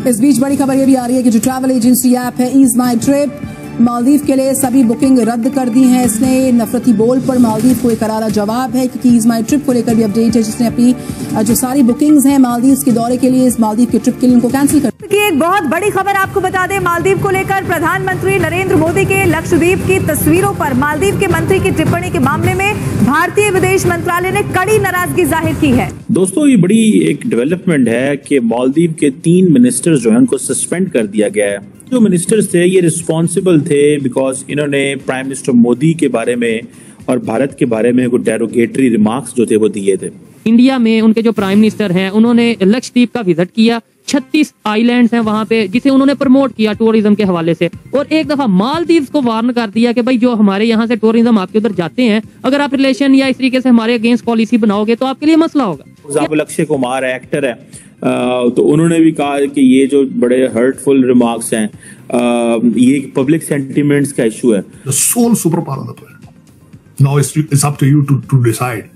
इस बीच बड़ी खबर ये भी आ रही है कि जो ट्रैवल एजेंसी ऐप है ईज माई ट्रिप, मालदीव के लिए सभी बुकिंग रद्द कर दी है इसने। नफरती बोल पर मालदीव को एक करारा जवाब है क्योंकि ईज माई ट्रिप को लेकर भी अपडेट है, जिसने अपनी जो सारी बुकिंग्स हैं मालदीव के दौरे के लिए, इस मालदीव के ट्रिप के लिए उनको कैंसिल कर की एक बहुत बड़ी खबर आपको बता दें, मालदीव को लेकर प्रधानमंत्री नरेंद्र मोदी के लक्षद्वीप की तस्वीरों पर मालदीव के मंत्री की टिप्पणी के मामले में भारतीय विदेश मंत्रालय ने कड़ी नाराजगी जाहिर की है। दोस्तों, ये बड़ी एक डेवलपमेंट है कि मालदीव के 3 मिनिस्टर्स जो हैं उनको सस्पेंड कर दिया गया है। जो मिनिस्टर्स थे ये रिस्पॉन्सिबल थे बिकॉज इन्होंने प्राइम मिनिस्टर मोदी के बारे में और भारत के बारे में कुछ डेरोगेटरी रिमार्क्स जो थे वो दिए थे। इंडिया में उनके जो प्राइम मिनिस्टर हैं उन्होंने लक्षद्वीप का विजिट किया, 36 आइलैंड्स हैं वहां पे जिसे उन्होंने प्रमोट किया टूरिज्म के हवाले से, और एक दफा मालदीव्स को वार्न कर दिया कि भाई जो हमारे यहाँ से टूरिज्म आपके उधर जाते हैं, अगर आप रिलेशन या इस तरीके से हमारे अगेंस्ट पॉलिसी बनाओगे तो आपके लिए मसला होगा। अक्षय कुमार एक्टर है, तो उन्होंने भी कहा कि ये जो बड़े हर्टफुल रिमार्क्स हैं ये पब्लिक सेंटिमेंट्स का इशू है। The sole superpower of the planet. Now it's up to you to decide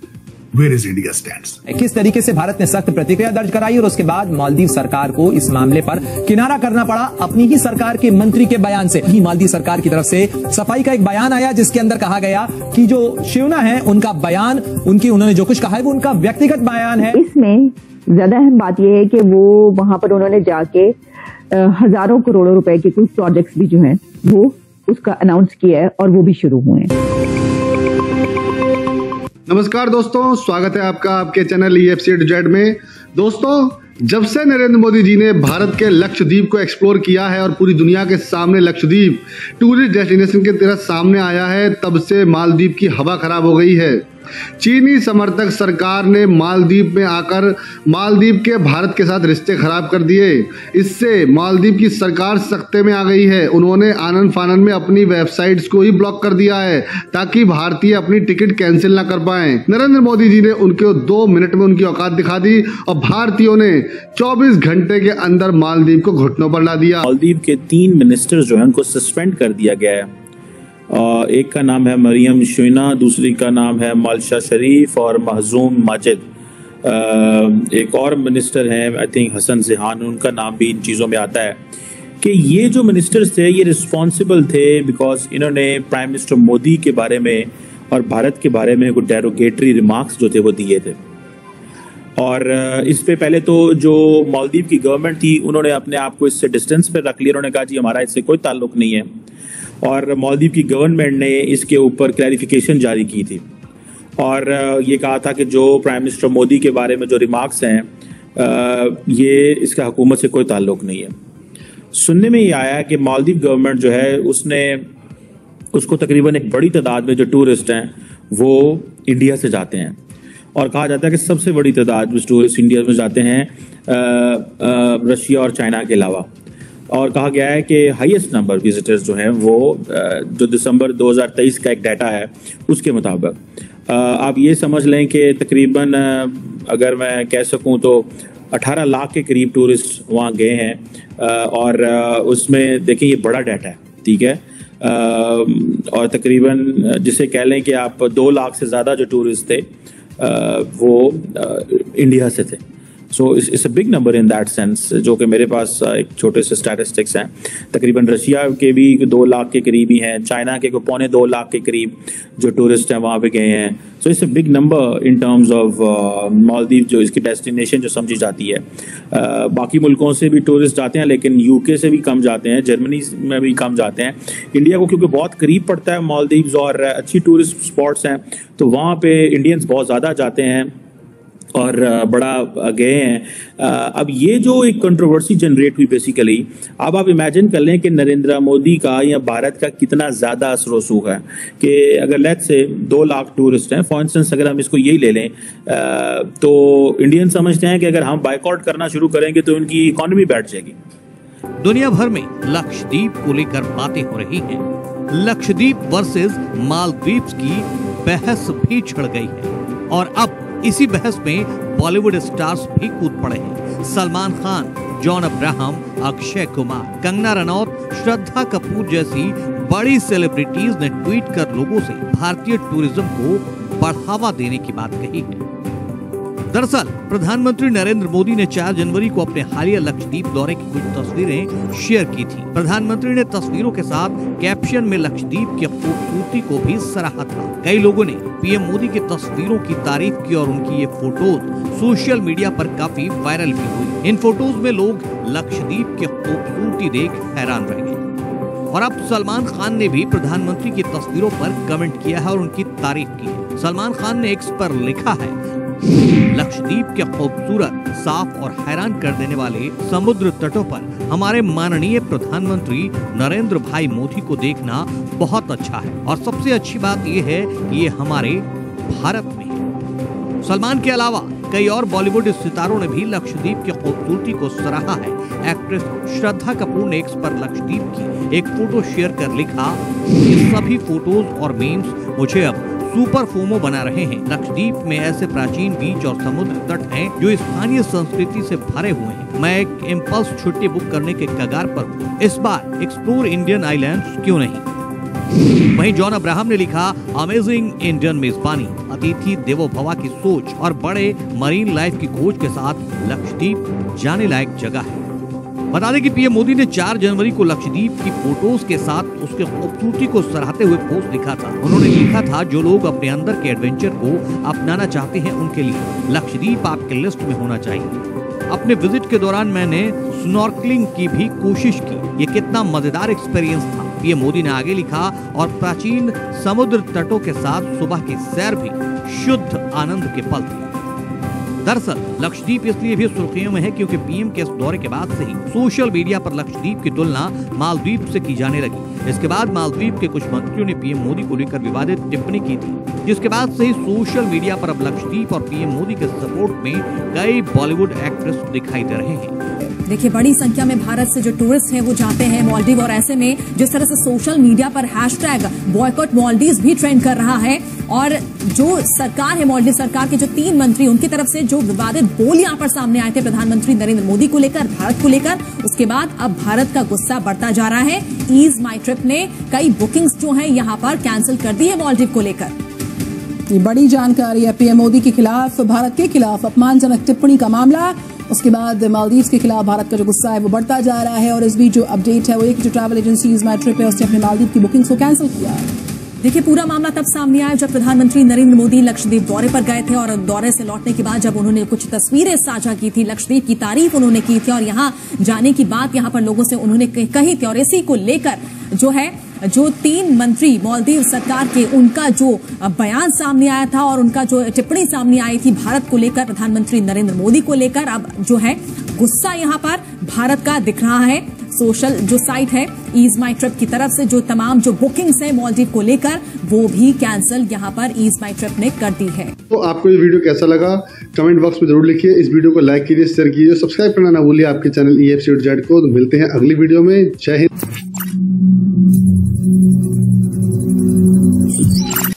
where is India stands. किस तरीके से भारत ने सख्त प्रतिक्रिया दर्ज कराई और उसके बाद मालदीव सरकार को इस मामले पर किनारा करना पड़ा अपनी ही सरकार के मंत्री के बयान से। ही मालदीव सरकार की तरफ से सफाई का एक बयान आया जिसके अंदर कहा गया कि जो शिवना है उनका बयान, उन्होंने जो कुछ कहा है वो उनका व्यक्तिगत बयान है। इसमें ज्यादा अहम बात यह है कि वो वहां पर उन्होंने जाके हजारों करोड़ों रुपए के कुछ प्रोजेक्ट्स भी जो हैं वो उसका अनाउंस किया है और वो भी शुरू हुए हैं। नमस्कार दोस्तों, स्वागत है आपका आपके चैनल EFC to Z में। दोस्तों, जब से नरेंद्र मोदी जी ने भारत के लक्षद्वीप को एक्सप्लोर किया है और पूरी दुनिया के सामने लक्षद्वीप टूरिस्ट डेस्टिनेशन की तरह सामने आया है, तब से मालदीव की हवा खराब हो गई है। चीनी समर्थक सरकार ने मालदीव में आकर मालदीव के भारत के साथ रिश्ते खराब कर दिए। इससे मालदीव की सरकार सख्ते में आ गई है। उन्होंने आनन फानन में अपनी वेबसाइट्स को ही ब्लॉक कर दिया है ताकि भारतीय अपनी टिकट कैंसिल ना कर पाएं। नरेंद्र मोदी जी ने उनको 2 मिनट में उनकी औकात दिखा दी और भारतीयों ने 24 घंटे के अंदर मालदीव को घुटनों पर ला दिया। मालदीव के 3 मिनिस्टर्स जो हैं उनको सस्पेंड कर दिया गया है। एक का नाम है मरियम शुइना, दूसरी का नाम है मालशा शरीफ और महजूम माजिद। एक और मिनिस्टर हैं आई थिंक हसन जिहान, उनका नाम भी इन चीज़ों में आता है कि ये जो मिनिस्टर्स थे ये रिस्पॉन्सिबल थे बिकॉज इन्होंने प्राइम मिनिस्टर मोदी के बारे में और भारत के बारे में कुछ डेरोगेटरी रिमार्क्स जो थे वो दिए थे। और इस पे पहले तो जो मालदीव की गवर्नमेंट थी उन्होंने अपने आप को इससे डिस्टेंस पे रख लिया। उन्होंने कहा जी हमारा इससे कोई ताल्लुक नहीं है, और मालदीव की गवर्नमेंट ने इसके ऊपर क्लैरिफिकेशन जारी की थी और ये कहा था कि जो प्राइम मिनिस्टर मोदी के बारे में जो रिमार्क्स हैं ये इसका हुकूमत से कोई ताल्लुक नहीं है। सुनने में ये आया कि मालदीव गवर्नमेंट जो है उसको तकरीबन एक बड़ी तादाद में जो टूरिस्ट हैं वो इंडिया से जाते हैं, और कहा जाता है कि सबसे बड़ी तादाद में टूरिस्ट इंडिया में जाते हैं रशिया और चाइना के अलावा। और कहा गया है कि हाईएस्ट नंबर विजिटर्स जो हैं वो जो दिसंबर 2023 का एक डाटा है उसके मुताबिक आप ये समझ लें कि तकरीबन अगर मैं कह सकूं तो 18 लाख के करीब टूरिस्ट वहाँ गए हैं, और उसमें देखिए ये बड़ा डाटा है, ठीक है। और तकरीबन जिसे कह लें कि आप 2 लाख से ज़्यादा जो टूरिस्ट थे वो इंडिया से थे। So it's a big number in that sense, जो कि मेरे पास एक छोटे से स्टैटिस्टिक्स हैं। तकरीबन रशिया के भी 2 लाख के करीब ही हैं, चाइना के 2.25 लाख के करीब जो टूरिस्ट हैं वहाँ पे गए हैं। So it's a big number in terms of Maldives, जो इसकी डेस्टिनेशन जो समझी जाती है। बाकी मुल्कों से भी टूरिस्ट जाते हैं लेकिन यूके से भी कम जाते हैं, जर्मनी में भी कम जाते हैं। इंडिया को क्योंकि बहुत करीब पड़ता है मालदीव्स और अच्छी टूरिस्ट स्पॉट्स हैं तो वहाँ पे इंडियंस बहुत ज़्यादा जाते हैं और बड़ा गए हैं। अब ये जो एक कंट्रोवर्सी जनरेट हुई बेसिकली, अब आप इमेजिन कर लें कि नरेंद्र मोदी का या भारत का कितना ज़्यादा असर रसूख है कि अगर लेट्स से 2 लाख टूरिस्ट हैं फॉर इंस्टेंस, अगर हम इसको यही ले लें तो इंडियन समझते हैं कि अगर हम बाइकआउट करना शुरू करेंगे तो उनकी इकोनॉमी बैठ जाएगी। दुनिया भर में लक्षद्वीप को लेकर बातें हो रही हैं। लक्षद्वीप वर्सेस मालदीव्स की बहस भी छिड़ गई है और अब इसी बहस में बॉलीवुड स्टार्स भी कूद पड़े हैं। सलमान खान, जॉन अब्राहम, अक्षय कुमार, कंगना रनौत, श्रद्धा कपूर जैसी बड़ी सेलिब्रिटीज ने ट्वीट कर लोगों से भारतीय टूरिज्म को बढ़ावा देने की बात कही है। दरअसल प्रधानमंत्री नरेंद्र मोदी ने 4 जनवरी को अपने हालिया लक्षद्वीप दौरे की कुछ तस्वीरें शेयर की थी। प्रधानमंत्री ने तस्वीरों के साथ कैप्शन में लक्षद्वीप की खूबसूरती को भी सराहा था। कई लोगों ने पीएम मोदी की तस्वीरों की तारीफ की और उनकी ये फोटोज सोशल मीडिया पर काफी वायरल भी हुई। इन फोटोज में लोग लक्षद्वीप की खूबसूरती देख हैरान रह गए। और अब सलमान खान ने भी प्रधानमंत्री की तस्वीरों पर कमेंट किया है और उनकी तारीफ की है। सलमान खान ने एक्स पर लिखा है, लक्षद्वीप के खूबसूरत, साफ और हैरान कर देने वाले समुद्र तटों पर हमारे माननीय प्रधानमंत्री नरेंद्र भाई मोदी को देखना बहुत अच्छा है और सबसे अच्छी बात यह है कि ये हमारे भारत में है। सलमान के अलावा कई और बॉलीवुड सितारों ने भी लक्षद्वीप की खूबसूरती को सराहा है। एक्ट्रेस श्रद्धा कपूर ने एक्स पर लक्षद्वीप की एक फोटो शेयर कर लिखा, ये सभी फोटोज और मीम्स मुझे अब सुपर फोमो बना रहे हैं। लक्षद्वीप में ऐसे प्राचीन बीच और समुद्र तट हैं जो स्थानीय संस्कृति से भरे हुए हैं। मैं एक इम्पल्स छुट्टी बुक करने के कगार पर हूँ। इस बार एक्सप्लोर इंडियन आइलैंड्स क्यों नहीं। वहीं जॉन अब्राहम ने लिखा, अमेजिंग इंडियन मेजबानी, अतिथि देवो भवा की सोच और बड़े मरीन लाइफ की खोज के साथ लक्षद्वीप जाने लायक जगह है। बता दें कि पीएम मोदी ने 4 जनवरी को लक्षद्वीप की फोटोज के साथ उसके खूबसूरती को सराहते हुए पोस्ट लिखा था। उन्होंने लिखा था, जो लोग अपने अंदर के एडवेंचर को अपनाना चाहते हैं उनके लिए लक्षद्वीप आपके लिस्ट में होना चाहिए। अपने विजिट के दौरान मैंने स्नॉर्कलिंग की भी कोशिश की, ये कितना मजेदार एक्सपीरियंस था। पीएम मोदी ने आगे लिखा, और प्राचीन समुद्र तटों के साथ सुबह की सैर भी शुद्ध आनंद के पल थे। दरअसल लक्षद्वीप इसलिए भी सुर्खियों में है क्योंकि पीएम के इस दौरे के बाद से ही सोशल मीडिया पर लक्षद्वीप की तुलना मालदीव से की जाने लगी। इसके बाद मालदीव के कुछ मंत्रियों ने पीएम मोदी को लेकर विवादित टिप्पणी की थी, जिसके बाद से ही सोशल मीडिया पर अब लक्षद्वीप और पीएम मोदी के सपोर्ट में कई बॉलीवुड एक्ट्रेस दिखाई दे रहे हैं। देखिए, बड़ी संख्या में भारत से जो टूरिस्ट हैं वो जाते हैं मालदीव, और ऐसे में जिस तरह से सोशल मीडिया पर हैशटैग बॉयकॉट मालदीव्स भी ट्रेंड कर रहा है, और जो सरकार है, मालदीव सरकार के जो 3 मंत्री, उनकी तरफ से जो विवादित बोल यहाँ पर सामने आए थे प्रधानमंत्री नरेंद्र मोदी को लेकर, भारत को लेकर, उसके बाद अब भारत का गुस्सा बढ़ता जा रहा है। ईज माई ट्रिप ने कई बुकिंग्स जो है यहाँ पर कैंसिल कर दी है मालदीव को लेकर। ये बड़ी जानकारी है। पीएम मोदी के खिलाफ, भारत के खिलाफ अपमानजनक टिप्पणी का मामला, उसके बाद मालदीव के खिलाफ भारत का जो गुस्सा है वो बढ़ता जा रहा है। और इस बीच जो अपडेट है वो एक, जो ट्रैवल एजेंसी ईज माई ट्रिप है उसने अपने मालदीव की बुकिंग्स को कैंसिल किया है। देखिए, पूरा मामला तब सामने आया जब प्रधानमंत्री नरेंद्र मोदी लक्षद्वीप दौरे पर गए थे, और दौरे से लौटने के बाद जब उन्होंने कुछ तस्वीरें साझा की थी, लक्षद्वीप की तारीफ उन्होंने की थी और यहाँ जाने की बात यहाँ पर लोगों से उन्होंने कही थी। और इसी को लेकर जो 3 मंत्री मालदीव सरकार के, उनका जो बयान सामने आया था और उनका जो टिप्पणी सामने आई थी भारत को लेकर, प्रधानमंत्री नरेंद्र मोदी को लेकर, अब जो है गुस्सा यहाँ पर भारत का दिख रहा है। सोशल जो साइट है ईज माई ट्रिप की तरफ से जो तमाम जो बुकिंग्स है मालदीव को लेकर, वो भी कैंसिल यहाँ पर ईज माई ट्रिप ने कर दी है। तो आपको ये वीडियो कैसा लगा कमेंट बॉक्स में जरूर लिखिए। इस वीडियो को लाइक कीजिए, शेयर कीजिए, सब्सक्राइब करना ना भूलिए आपके चैनल EFC को। तो मिलते हैं अगली वीडियो में। जय हिंद।